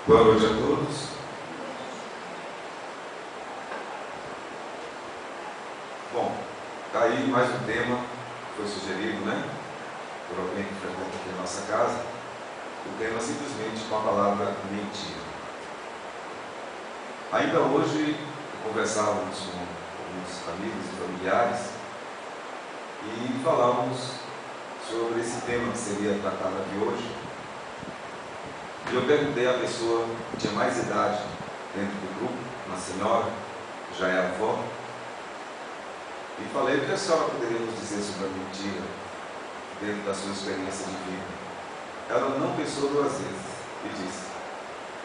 Boa noite a todos. Bom, está aí mais um tema que foi sugerido, né? Por alguém que frequenta aqui a nossa casa. O tema simplesmente com a palavra mentira. Ainda hoje, conversávamos com alguns amigos e familiares e falávamos sobre esse tema que seria tratado aqui hoje. E eu perguntei à pessoa que tinha mais idade dentro do grupo, uma senhora, que já é avó, e falei: o que a senhora poderia nos dizer sobre a mentira dentro da sua experiência de vida? Ela não pensou duas vezes e disse: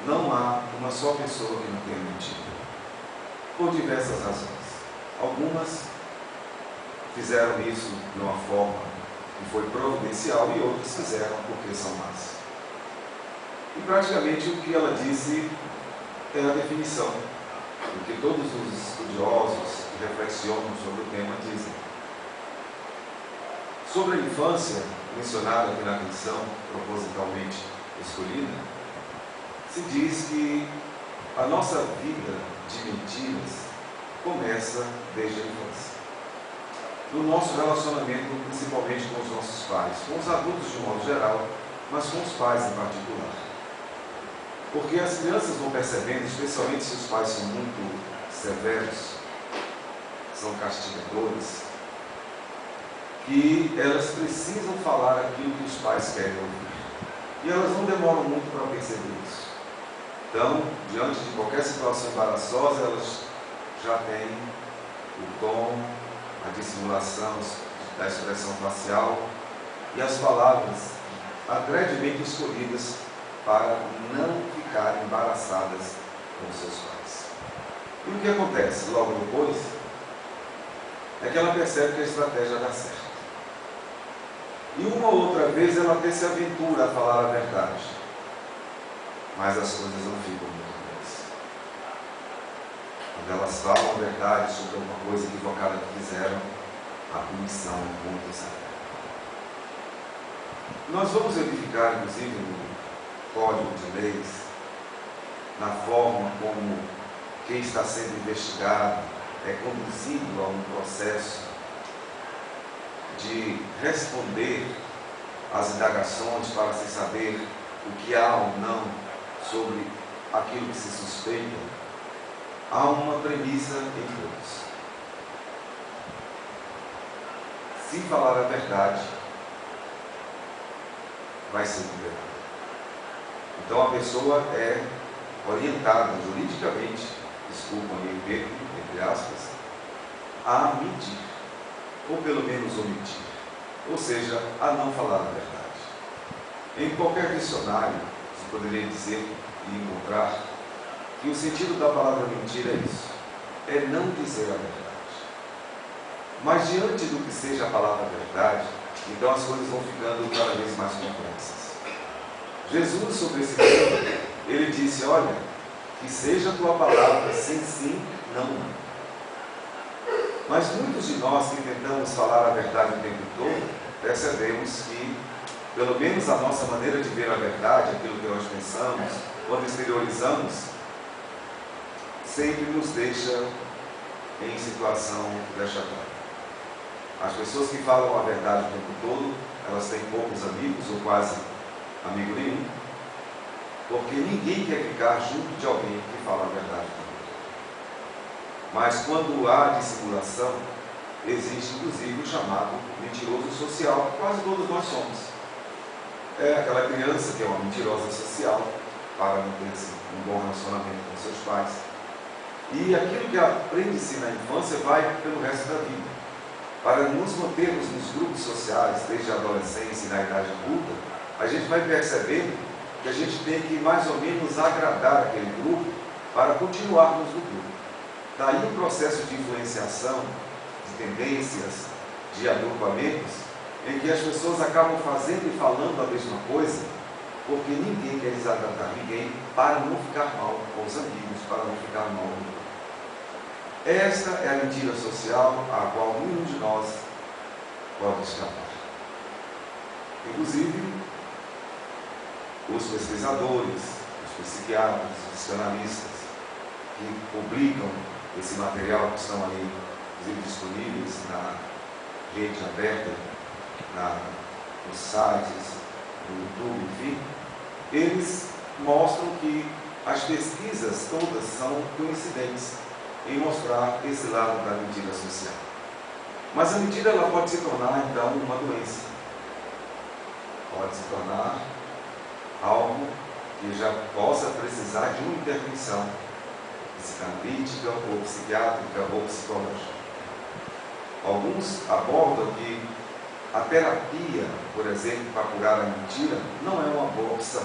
não há uma só pessoa que não tenha mentido, por diversas razões. Algumas fizeram isso de uma forma que foi providencial e outras fizeram porque são más. E praticamente o que ela disse é a definição do que todos os estudiosos que reflexionam sobre o tema dizem. Sobre a infância, mencionada aqui na canção, propositalmente escolhida, se diz que a nossa vida de mentiras começa desde a infância. No nosso relacionamento, principalmente com os nossos pais, com os adultos de um modo geral, mas com os pais em particular. Porque as crianças vão percebendo, especialmente se os pais são muito severos, são castigadores, que elas precisam falar aquilo que os pais querem ouvir. E elas não demoram muito para perceber isso. Então, diante de qualquer situação embaraçosa, elas já têm o tom, a dissimulação da expressão facial e as palavras adredemente escolhidas para não ficarem embaraçadas com seus pais. E o que acontece logo depois é que ela percebe que a estratégia dá certo. E uma ou outra vez ela até se aventura a falar a verdade, mas as coisas não ficam muito boas. Quando elas falam a verdade sobre alguma coisa equivocada que fizeram, a punição é muito severa. Nós vamos verificar, inclusive, no Código de Leis, na forma como quem está sendo investigado é conduzido a um processo de responder às indagações para se saber o que há ou não sobre aquilo que se suspeita. Há uma premissa em todos: se falar a verdade, vai ser condenado. Então a pessoa é orientada juridicamente, desculpa-me o termo, entre aspas, a mentir, ou pelo menos omitir, ou seja, a não falar a verdade. Em qualquer dicionário se poderia dizer e encontrar que o sentido da palavra mentira é isso, é não dizer a verdade. Mas diante do que seja a palavra verdade, então as coisas vão ficando cada vez mais complexas. Jesus, sobre esse tema, ele disse: olha, que seja a tua palavra sim, não, não. Mas muitos de nós que tentamos falar a verdade o tempo todo, percebemos que, pelo menos a nossa maneira de ver a verdade, aquilo que nós pensamos, quando exteriorizamos, sempre nos deixa em situação vexatória. As pessoas que falam a verdade o tempo todo, elas têm poucos amigos, ou quase amigo nenhum, porque ninguém quer ficar junto de alguém que fala a verdade o tempo todo. Mas quando há dissimulação, existe inclusive o chamado mentiroso social, que quase todos nós somos. É aquela criança que é uma mentirosa social, para não ter um bom relacionamento com seus pais. E aquilo que aprende-se na infância vai pelo resto da vida. Para nos mantermos nos grupos sociais, desde a adolescência e na idade adulta, a gente vai percebendo que a gente tem que mais ou menos agradar aquele grupo para continuarmos no grupo. Daí o processo de influenciação, de tendências, de agrupamentos, em que as pessoas acabam fazendo e falando a mesma coisa, porque ninguém quer desagradar ninguém, para não ficar mal com os amigos, para não ficar mal no grupo. Esta é a mentira social a qual nenhum de nós pode escapar. Inclusive, os pesquisadores, os os psiquiatras, os psicanalistas, que publicam esse material, que estão aí, inclusive, disponíveis na rede aberta, nos sites, no YouTube, enfim, eles mostram que as pesquisas todas são coincidentes em mostrar esse lado da mentira social. Mas a mentira ela pode se tornar, então, uma doença. Pode se tornar algo que já possa precisar de uma intervenção psicanalítica, ou psiquiátrica, ou psicológica. Alguns abordam que a terapia, por exemplo, para curar a mentira, não é uma boa opção,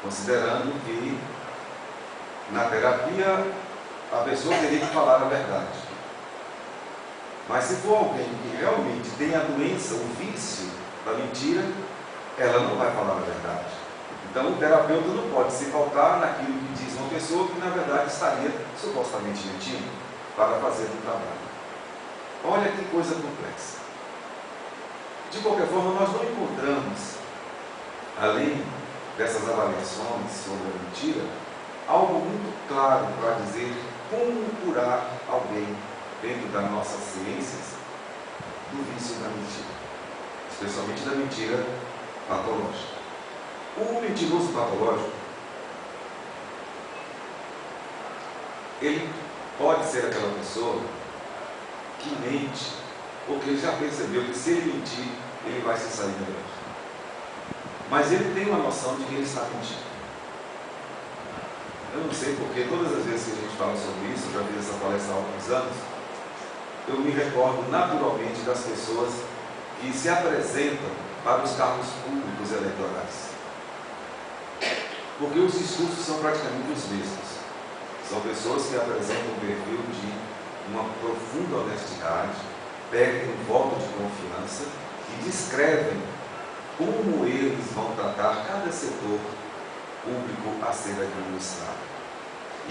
considerando que na terapia a pessoa teria que falar a verdade. Mas se for alguém que realmente tem a doença, o vício da mentira, ela não vai falar a verdade. Então o terapeuta não pode se pautar naquilo que diz uma pessoa que na verdade estaria supostamente mentindo para fazer um trabalho. Olha que coisa complexa. De qualquer forma, nós não encontramos, além dessas avaliações sobre a mentira, algo muito claro para dizer como curar alguém dentro das nossas ciências do vício da mentira, especialmente da mentira patológica. O mentiroso patológico, ele pode ser aquela pessoa que mente porque ele já percebeu que se ele mentir, ele vai se sair melhor. Mas ele tem uma noção de que ele está mentindo. Eu não sei porque todas as vezes que a gente fala sobre isso, eu já fiz essa palestra há alguns anos, eu me recordo naturalmente das pessoas que se apresentam para os cargos públicos eleitorais. Porque os discursos são praticamente os mesmos. São pessoas que apresentam um perfil de uma profunda honestidade, pedem um voto de confiança e descrevem como eles vão tratar cada setor público a ser administrado.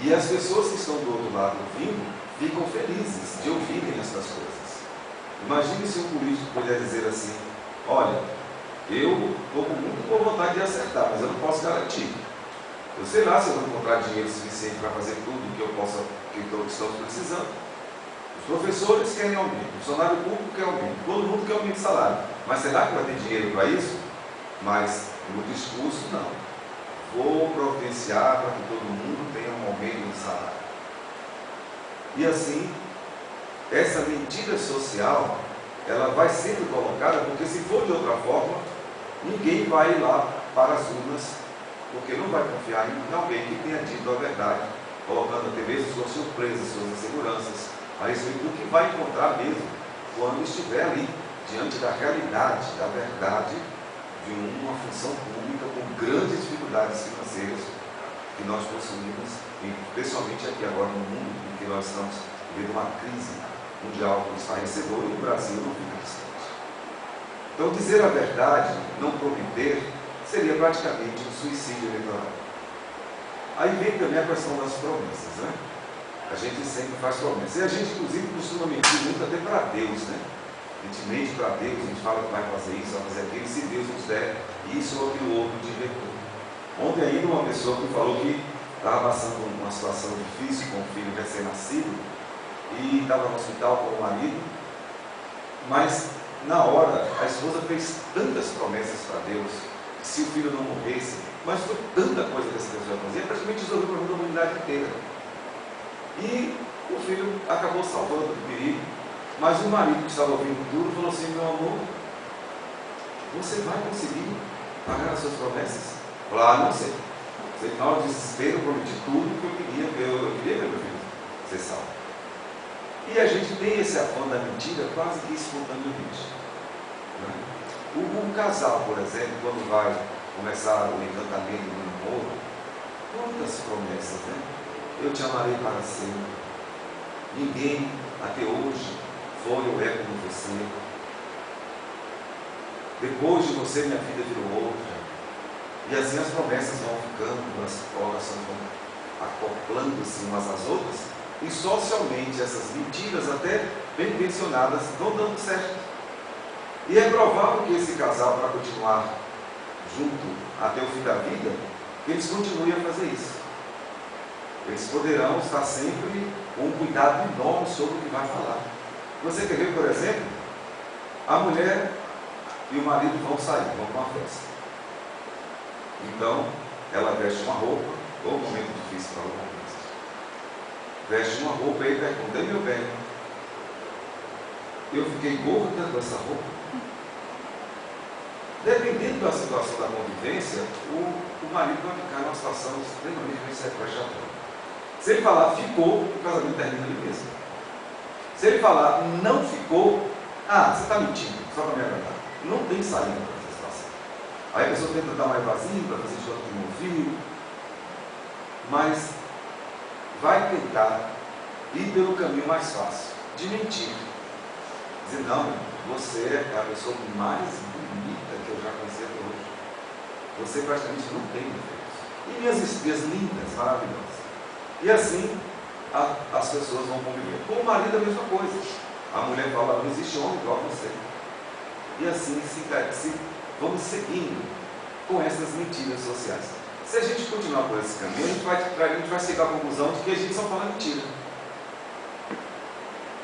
E as pessoas que estão do outro lado ouvindo ficam felizes de ouvirem essas coisas. Imagine se um político puder dizer assim: olha, eu estou com muito boa vontade de acertar, mas eu não posso garantir. Eu sei lá se eu vou encontrar dinheiro suficiente para fazer tudo que estamos precisando. Os professores querem aumento, o funcionário público quer aumento, todo mundo quer aumento de salário. Mas será que vai ter dinheiro para isso? Mas no discurso, não. Vou providenciar para que todo mundo tenha um aumento de salário. E assim, essa mentira social, ela vai sendo colocada, porque se for de outra forma, ninguém vai lá para as urnas, porque não vai confiar em alguém que tenha dito a verdade, colocando até mesmo suas surpresas, suas inseguranças, a respeito do que vai encontrar mesmo quando estiver ali, diante da realidade, da verdade de uma função pública com grandes dificuldades financeiras que nós possuímos, especialmente aqui agora no mundo em que nós estamos vivendo uma crise mundial estarrecedora e o Brasil não fica distante. Então, dizer a verdade, não prometer, seria praticamente um suicídio eleitoral. Aí vem também a questão das promessas, né? A gente sempre faz promessas. E a gente, inclusive, costuma mentir muito até para Deus, né? A gente mente para Deus, a gente fala que vai fazer isso, vai fazer aquilo, se Deus nos der isso ou aquilo outro de retorno. Ontem ainda uma pessoa que falou que estava passando uma situação difícil com um filho recém-nascido e estava no hospital com o marido, mas na hora a esposa fez tantas promessas para Deus, que se o filho não morresse, mas foi tanta coisa que essa pessoa fazia, praticamente resolveu o problema da humanidade inteira. E o filho acabou salvando do perigo, mas o marido que estava ouvindo tudo falou assim: meu amor, você vai conseguir pagar as suas promessas? Falou: ah, não sei. Na hora do desespero eu prometi tudo que eu queria ver meu filho ser salvo. E a gente tem esse afã da mentira quase que espontaneamente. Né? Um casal, por exemplo, quando vai começar o encantamento do namoro, quantas promessas, né? Eu te amarei para sempre. Ninguém até hoje foi ou é como você. Depois de você, minha vida virou outra. E assim as promessas vão ficando, as orações vão acoplando-se umas às outras, e socialmente essas mentiras, até bem intencionadas, vão dando certo. E é provável que esse casal, para continuar junto até o fim da vida, que eles continuem a fazer isso. Eles poderão estar sempre com um cuidado enorme sobre o que vai falar. Você quer ver, por exemplo, a mulher e o marido vão sair, vão para uma festa. Então, ela veste uma roupa, ou um momento difícil para o homem. Veste uma roupa e ele pergunta: meu bem, eu fiquei gorda com essa roupa? Dependendo da situação da convivência, o marido vai ficar numa situação extremamente sequestradora. Se ele falar ficou, o casamento termina ali mesmo. Se ele falar não ficou, você está mentindo, só para me agradar. Não tem saída para essa situação. Aí a pessoa tenta dar uma evasiva para fazer de conta que não ouviu, mas vai tentar ir pelo caminho mais fácil, de mentir. Dizer: não, você é a pessoa mais bonita que eu já conheci até hoje. Você praticamente não tem defeitos. E minhas espias lindas, maravilhosas. E assim as pessoas vão conviver. Com o marido é a mesma coisa. A mulher fala: não existe homem igual a você. E assim vamos seguindo com essas mentiras sociais. Se a gente continuar por esse caminho, a gente vai chegar à conclusão de que a gente só fala mentira.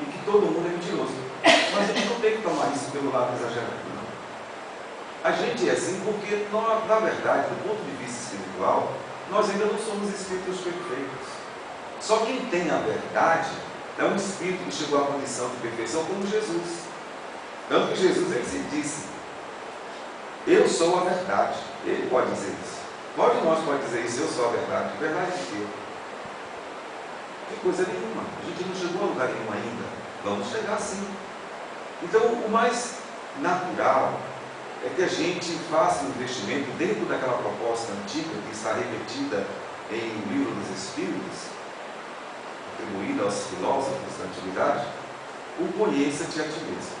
E que todo mundo é mentiroso. Mas a gente não tem que tomar isso pelo lado exagerado, não. A gente é assim porque, na verdade, do ponto de vista espiritual, nós ainda não somos espíritos perfeitos. Só quem tem a verdade é um espírito que chegou à condição de perfeição como Jesus. Tanto que Jesus ele disse: eu sou a verdade. Ele pode dizer isso. Qual de nós pode dizer isso? Eu sou a verdade. Verdade de quê? De coisa nenhuma. A gente não chegou a lugar nenhum ainda. Vamos chegar sim. Então, o mais natural é que a gente faça um investimento dentro daquela proposta antiga que está repetida em O Livro dos Espíritos, atribuída aos filósofos da antiguidade: o conheça-te a ti mesmo.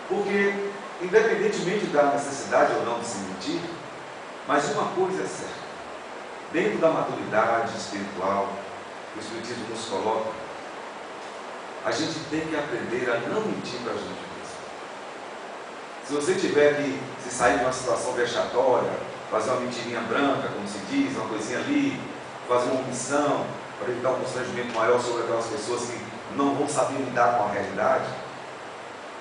Porque, independentemente da necessidade ou não de se mentir, mas uma coisa é certa: dentro da maturidade espiritual que o Espiritismo nos coloca, a gente tem que aprender a não mentir para a gente mesmo. Se você tiver que se sair de uma situação vexatória, fazer uma mentirinha branca, como se diz, uma coisinha ali, fazer uma omissão para evitar um constrangimento maior sobre aquelas pessoas que não vão saber lidar com a realidade,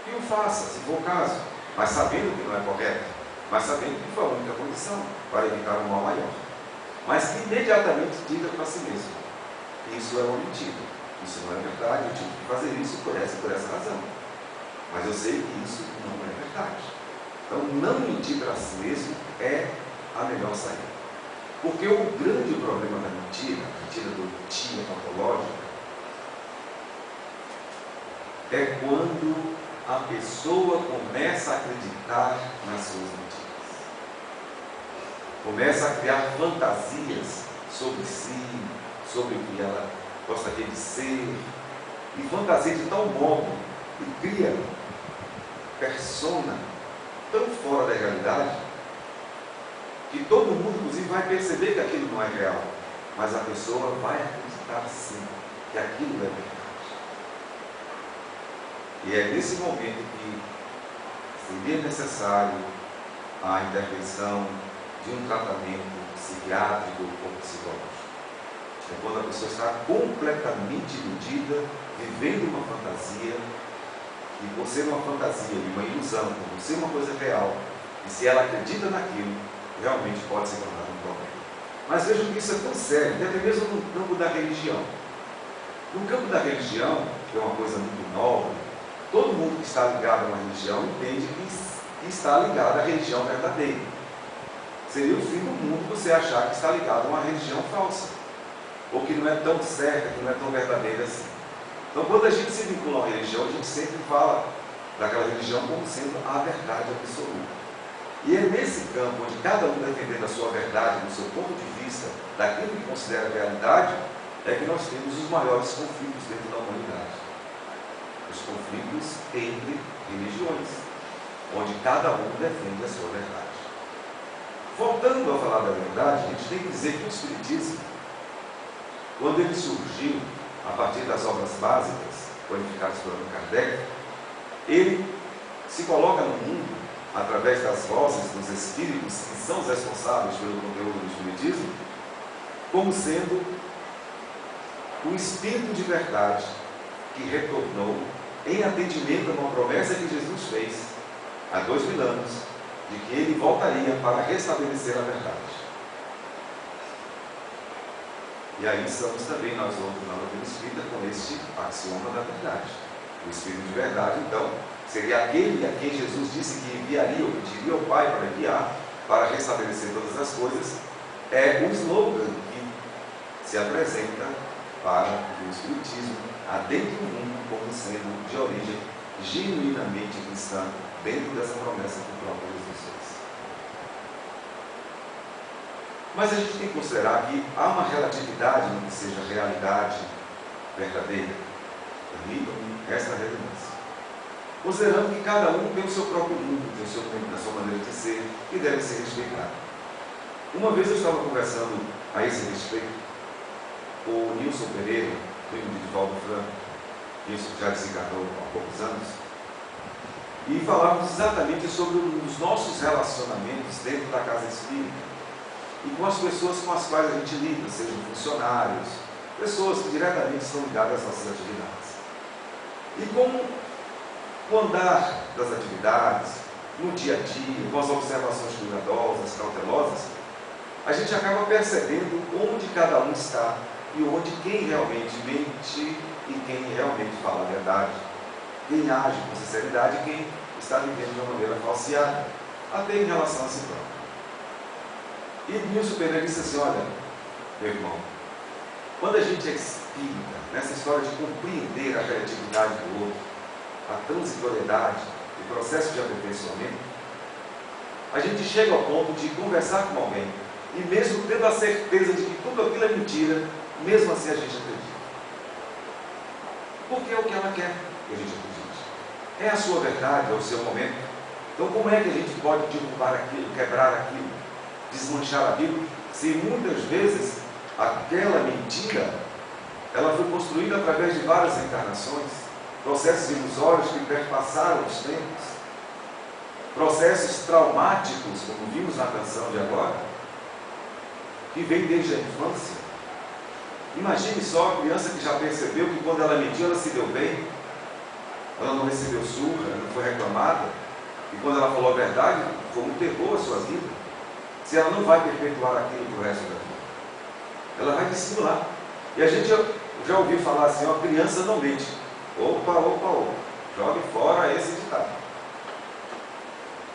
e o faça, se for o caso, mas sabendo que não é correto, mas sabendo que foi a única condição para evitar um mal maior. Mas que imediatamente diga para si mesmo: isso é uma mentira, isso não é verdade, eu tive que fazer isso por essa razão. Mas eu sei que isso não é verdade. Então, não mentir para si mesmo é a melhor saída. Porque o grande problema da mentira, a mentira doentia, patológica, é quando a pessoa começa a acreditar nas suas mentiras. Começa a criar fantasias sobre si, sobre o que ela gostaria de ser, e fantasia de tal modo que cria persona tão fora da realidade que todo mundo, inclusive, vai perceber que aquilo não é real, mas a pessoa vai acreditar sim que aquilo é verdade. E é nesse momento que seria necessário a intervenção de um tratamento psiquiátrico ou psicológico. É quando a pessoa está completamente iludida, vivendo uma fantasia, e por ser uma fantasia e uma ilusão, por ser uma coisa real, e se ela acredita naquilo, realmente pode se tornar um problema. Mas vejam que isso é tão sério, até mesmo no campo da religião. No campo da religião, que é uma coisa muito nova, todo mundo que está ligado a uma religião entende que está ligado à religião verdadeira. Seria o fim do mundo você achar que está ligado a uma religião falsa, ou que não é tão certa, que não é tão verdadeira assim. Então, quando a gente se vincula a uma religião, a gente sempre fala daquela religião como sendo a verdade absoluta. E é nesse campo, onde cada um defendendo a sua verdade, do seu ponto de vista, daquilo que considera realidade, é que nós temos os maiores conflitos dentro da humanidade. Os conflitos entre religiões, onde cada um defende a sua verdade. Voltando a falar da verdade, a gente tem que dizer que o Espiritismo, quando ele surgiu, a partir das obras básicas, codificadas por Allan Kardec, ele se coloca no mundo através das vozes dos espíritos que são os responsáveis pelo conteúdo do Espiritismo, como sendo o Espírito de verdade que retornou em atendimento a uma promessa que Jesus fez há 2000 anos, de que ele voltaria para restabelecer a verdade. E aí estamos também nós outros na doutrina espírita com este axioma da verdade. O Espírito de verdade, então, seria aquele a quem Jesus disse que enviaria ou pediria ao Pai para enviar, para restabelecer todas as coisas. É o slogan que se apresenta para o Espiritismo adentro do mundo como sendo de origem genuinamente cristã, dentro dessa promessa que o próprio Jesus fez. Mas a gente tem que considerar que há uma relatividade no que seja realidade verdadeira. Permitam-me esta redundância. Considerando que cada um tem o seu próprio mundo, tem o seu tempo, a sua maneira de ser, e deve ser respeitado. Uma vez eu estava conversando a esse respeito com o Nilson Pereira, primo de Divaldo Franco, Nilson já desencarnou há poucos anos, e falávamos exatamente sobre os nossos relacionamentos dentro da casa espírita e com as pessoas com as quais a gente lida, sejam funcionários, pessoas que diretamente estão ligadas às nossas atividades. E como o andar das atividades, no dia a dia, com as observações cuidadosas, cautelosas, a gente acaba percebendo onde cada um está e onde quem realmente mente e quem realmente fala a verdade, quem age com sinceridade e quem está vivendo de uma maneira falseada, até em relação a si próprio. E Nilson Pereira disse assim: olha, meu irmão, quando a gente é espírita, nessa história de compreender a relatividade do outro, a transitoriedade, o processo de aperfeiçoamento, a gente chega ao ponto de conversar com alguém e mesmo tendo a certeza de que tudo aquilo é mentira, mesmo assim a gente acredita. Porque é o que ela quer que a gente acredite. É a sua verdade, é o seu momento. Então como é que a gente pode derrubar aquilo, quebrar aquilo, desmanchar aquilo, se muitas vezes aquela mentira ela foi construída através de várias encarnações, processos ilusórios que perpassaram os tempos, processos traumáticos, como vimos na canção de agora, que vem desde a infância. Imagine só a criança que já percebeu que quando ela mentiu, ela se deu bem, ela não recebeu surra, ela não foi reclamada, e quando ela falou a verdade, foi um terror a sua vida. Se ela não vai perpetuar aquilo para o resto da vida, ela vai dissimular. E a gente já ouviu falar assim: ó, criança não mente. Opa, jogue fora esse ditado.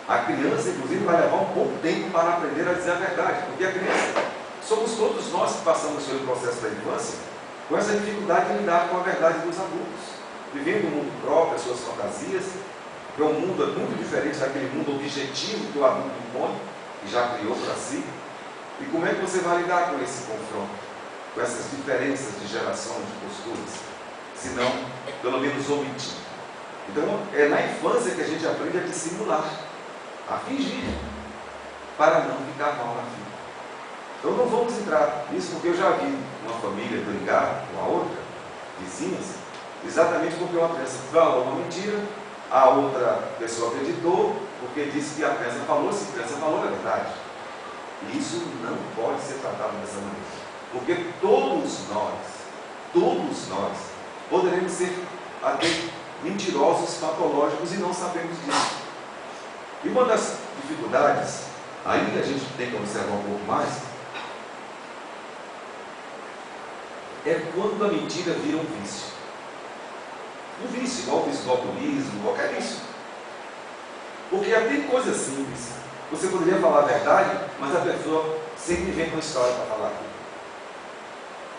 A criança, inclusive, vai levar um bom tempo para aprender a dizer a verdade, porque a criança, somos todos nós que passamos pelo processo da infância com essa dificuldade de lidar com a verdade dos adultos, vivendo um mundo próprio, as suas fantasias, que é um mundo muito diferente daquele mundo objetivo que o adulto impõe, que já criou para si. E como é que você vai lidar com esse confronto, com essas diferenças de gerações, de posturas, se não, pelo menos, omitir? Então, é na infância que a gente aprende a dissimular, a fingir, para não ficar mal na vida. Então, não vamos entrar nisso, porque eu já vi uma família brigar com a outra, vizinhas, exatamente porque uma criança falou uma mentira, a outra pessoa acreditou, porque disse que a criança falou, se a criança falou, é verdade. E isso não pode ser tratado dessa maneira, porque todos nós, poderemos ser até mentirosos, patológicos e não sabemos disso. E uma das dificuldades, aí a gente tem que observar um pouco mais, é quando a mentira vira um vício. Um vício, igual o vício do alcoolismo, qualquer vício. Porque até coisas simples. Você poderia falar a verdade, mas a pessoa sempre vem com uma história para falar aquilo.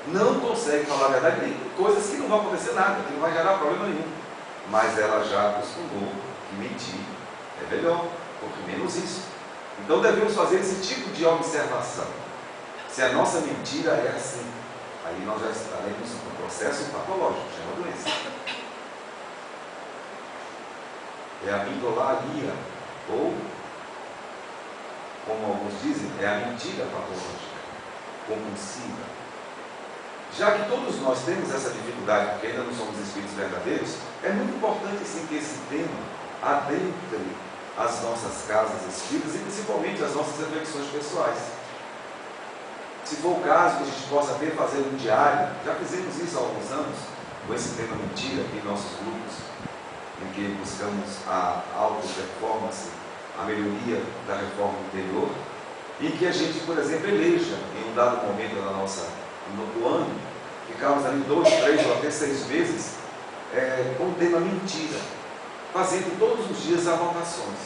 Não consegue falar a verdade, nem coisas que não vão acontecer nada, que não vai gerar problema nenhum. Mas ela já acostumou que mentir é melhor, porque menos isso. Então devemos fazer esse tipo de observação. Se a nossa mentira é assim, aí nós já estaremos no processo patológico, chama doença. É a mintolaria, ou, como alguns dizem, é a mentira patológica, compulsiva. Já que todos nós temos essa dificuldade, porque ainda não somos espíritos verdadeiros, é muito importante sim que esse tema adentre as nossas casas espíritas e principalmente as nossas reflexões pessoais. Se for o caso que a gente possa até fazer um diário, já fizemos isso há alguns anos, com esse tema mentira aqui em nossos grupos, em que buscamos a auto-performance, a melhoria da reforma interior, e que a gente, por exemplo, eleja em um dado momento do ano, ficamos ali 2, 3 ou até 6 meses com o tema mentira, fazendo todos os dias anotações.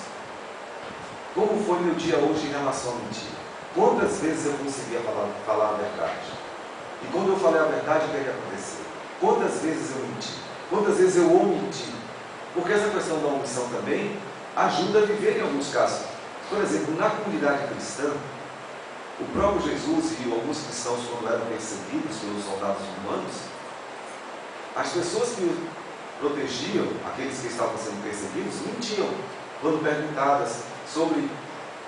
Como foi meu dia hoje em relação à mentira? Quantas vezes eu conseguia falar a verdade? E quando eu falei a verdade, o que é que aconteceu? Quantas vezes eu menti? Quantas vezes eu omiti? Porque essa questão da omissão também ajuda a viver em alguns casos. Por exemplo, na comunidade cristã, o próprio Jesus e alguns cristãos, quando eram perseguidos pelos soldados romanos, as pessoas que os protegiam, aqueles que estavam sendo perseguidos, mentiam quando perguntadas sobre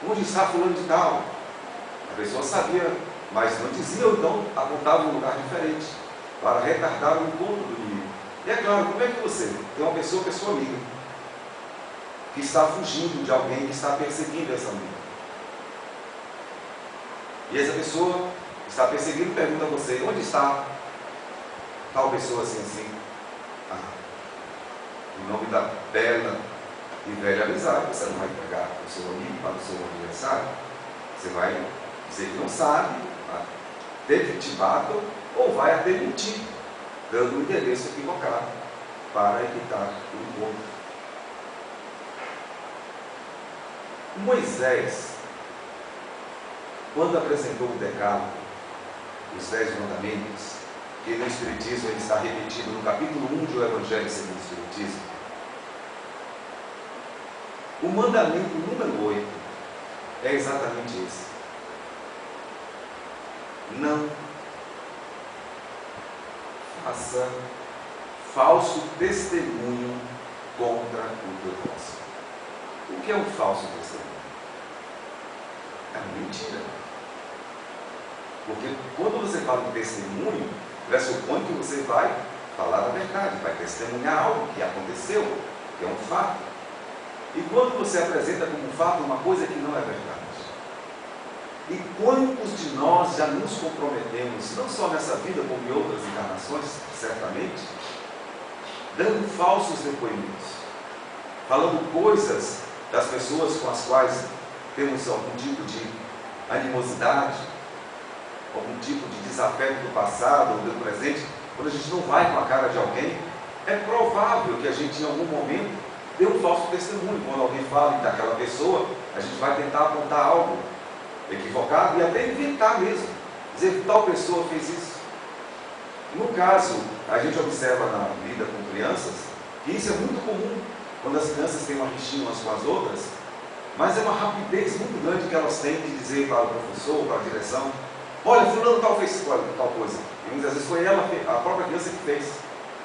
onde está fulano de tal. A pessoa sabia, mas não dizia, ou então apontava um lugar diferente, para retardar o encontro do inimigo. E é claro, como é que você tem uma pessoa que é sua amiga, que está fugindo de alguém que está perseguindo essa amiga? E essa pessoa que está perseguindo pergunta a você, onde está tal pessoa assim, assim? Em nome da bela e velha amizade, você não vai pegar o seu amigo para o seu aniversário, você vai dizer que não sabe, até que te batam, ou vai até mentir, dando um endereço equivocado para evitar o encontro. Moisés, quando apresentou o decálogo, os 10 mandamentos, que no Espiritismo ele está repetido no capítulo 1 do Evangelho segundo o Espiritismo, o mandamento número 8 é exatamente esse: não faça falso testemunho contra o teu próximo. O que é um falso testemunho? É uma mentira. Porque quando você fala de testemunho, pressupõe que você vai falar a verdade, vai testemunhar algo que aconteceu, que é um fato. E quando você apresenta como fato uma coisa que não é verdade? E quantos de nós já nos comprometemos, não só nessa vida, como em outras encarnações, certamente, dando falsos depoimentos, falando coisas das pessoas com as quais temos algum tipo de animosidade, algum tipo de desafeto do passado ou do presente. Quando a gente não vai com a cara de alguém, é provável que a gente em algum momento dê um falso testemunho. Quando alguém fala daquela pessoa, a gente vai tentar apontar algo equivocado e até inventar mesmo, dizer que tal pessoa fez isso. No caso, a gente observa na vida com crianças que isso é muito comum, quando as crianças têm uma rixinha umas com as outras, mas é uma rapidez muito grande que elas têm de dizer para o professor, para a direção: olha, fulano tal fez tal coisa. E muitas vezes foi ela, a própria criança que fez,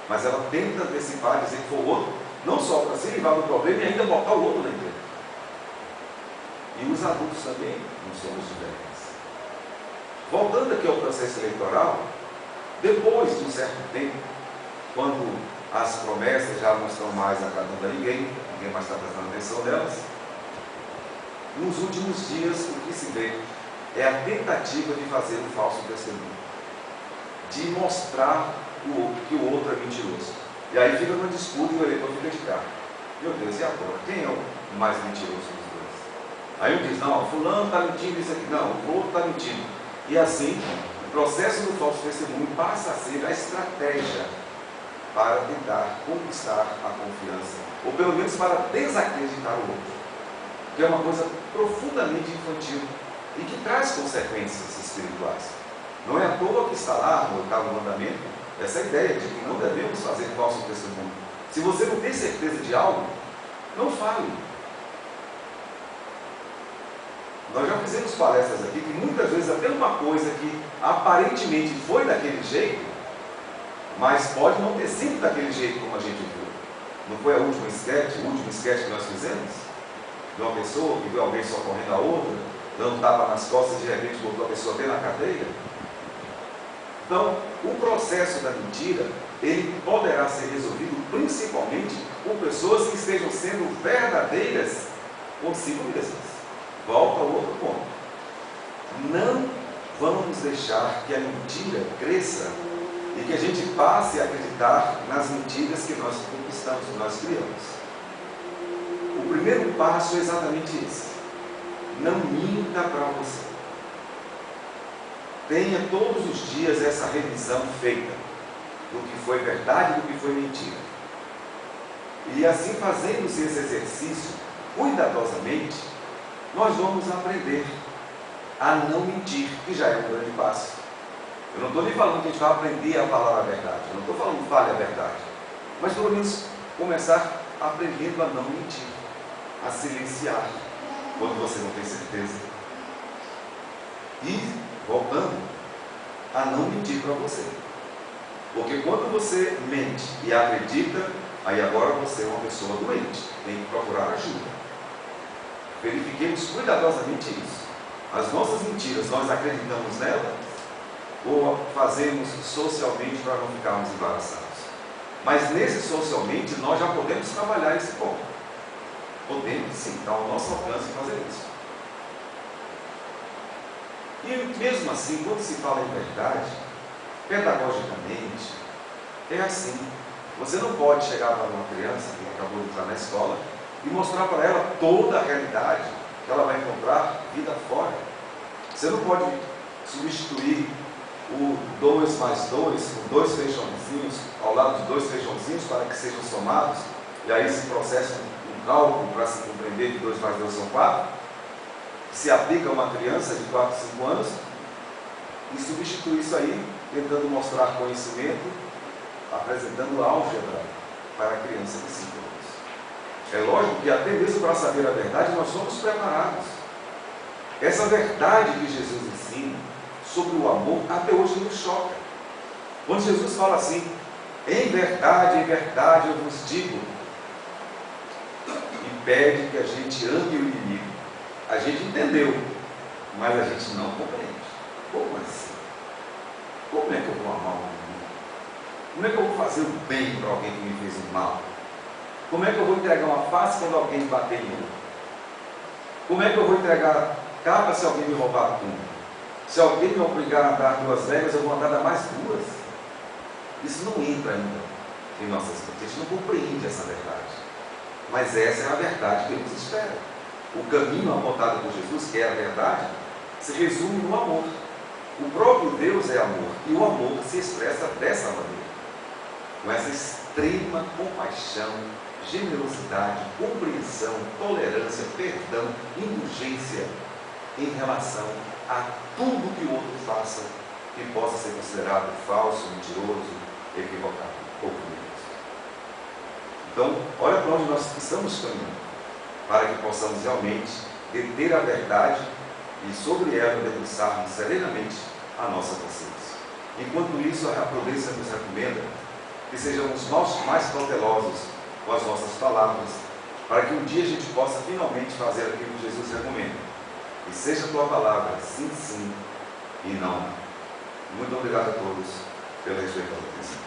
mas ela tenta antecipar, dizer que foi o outro, não só para se livrar do problema e ainda botar o outro na igreja. E os adultos também não somos diferentes. Voltando aqui ao processo eleitoral, depois de um certo tempo, quando as promessas já não estão mais agradando a ninguém mais está prestando atenção nelas, nos últimos dias o que se vê é a tentativa de fazer um falso testemunho, de mostrar que o outro é mentiroso. E aí fica uma disputa e o eleitor fica de cara: meu Deus, e agora? Quem é o mais mentiroso dos dois? Aí um diz: não, fulano está mentindo isso aqui, não, o outro está mentindo. E assim, o processo do falso testemunho passa a ser a estratégia para tentar conquistar a confiança, ou pelo menos para desacreditar o outro, que é uma coisa profundamente infantil e que traz consequências espirituais. Não é à toa que está lá no 8º mandamento essa ideia de que não devemos fazer falso testemunho. Se você não tem certeza de algo, não fale. Nós já fizemos palestras aqui que muitas vezes até uma coisa que aparentemente foi daquele jeito, mas pode não ter sido daquele jeito como a gente viu. Não foi o último esquete que nós fizemos? De uma pessoa que viu alguém socorrendo a outra, dando tapa nas costas e de repente botou a pessoa até na cadeia? Então, o processo da mentira, ele poderá ser resolvido principalmente por pessoas que estejam sendo verdadeiras consigo mesmas. Volta ao outro ponto. Não vamos deixar que a mentira cresça e que a gente passe a acreditar nas mentiras que nós conquistamos, que nós criamos. O primeiro passo é exatamente esse. Não minta para você. Tenha todos os dias essa revisão feita do que foi verdade e do que foi mentira. E assim, fazendo esse exercício cuidadosamente, nós vamos aprender a não mentir, que já é um grande passo. Eu não estou nem falando que a gente vai aprender a falar a verdade, eu não estou falando fale a verdade, mas pelo menos começar aprendendo a não mentir, a silenciar quando você não tem certeza. E voltando a não mentir para você, porque quando você mente e acredita, aí agora você é uma pessoa doente, tem que procurar ajuda. Verifiquemos cuidadosamente isso. As nossas mentiras, nós acreditamos nelas ou fazemos socialmente para não ficarmos embaraçados? Mas nesse socialmente nós já podemos trabalhar esse ponto. Podemos sim, está ao nosso alcance fazer isso. E mesmo assim, quando se fala em verdade, pedagogicamente, é assim. Você não pode chegar para uma criança que acabou de entrar na escola e mostrar para ela toda a realidade que ela vai encontrar vida fora. Você não pode substituir o 2 mais 2 com 2 feijãozinhos ao lado de 2 feijãozinhos para que sejam somados, e aí se processa um cálculo para se compreender que 2 mais 2 são 4, que se aplica a uma criança de 4, 5 anos, e substituir isso aí, tentando mostrar conhecimento, apresentando álgebra para a criança de 5 anos. É lógico que até mesmo para saber a verdade nós somos preparados. Essa verdade que Jesus ensina sobre o amor até hoje nos choca. Quando Jesus fala assim, em verdade eu vos digo, e pede que a gente ame o inimigo. A gente entendeu, mas a gente não compreende. Como assim? Como é que eu vou amar o inimigo? Como é que eu vou fazer o bem para alguém que me fez o mal? Como é que eu vou entregar uma face quando alguém bater em mim? Como é que eu vou entregar capa se alguém me roubar tudo? Se alguém me obrigar a dar 2 regras, eu vou andar mais 2. Isso não entra ainda em nossas mentes. A gente não compreende essa verdade. Mas essa é a verdade que Deus espera. O caminho apontado por Jesus, que é a verdade, se resume no amor. O próprio Deus é amor. E o amor se expressa dessa maneira. Com essa extrema compaixão, generosidade, compreensão, tolerância, perdão, indulgência em relação a tudo que o outro faça que possa ser considerado falso, mentiroso, equivocado ou criminoso. Então, olha para onde nós estamos caminhando, para que possamos realmente deter a verdade e sobre ela debruçarmos serenamente a nossa consciência. Enquanto isso, a prudência nos recomenda que sejamos nós mais cautelosos com as nossas palavras, para que um dia a gente possa finalmente fazer aquilo que Jesus recomenda. E seja a tua palavra sim, sim e não. Muito obrigado a todos pela respeitosa atenção.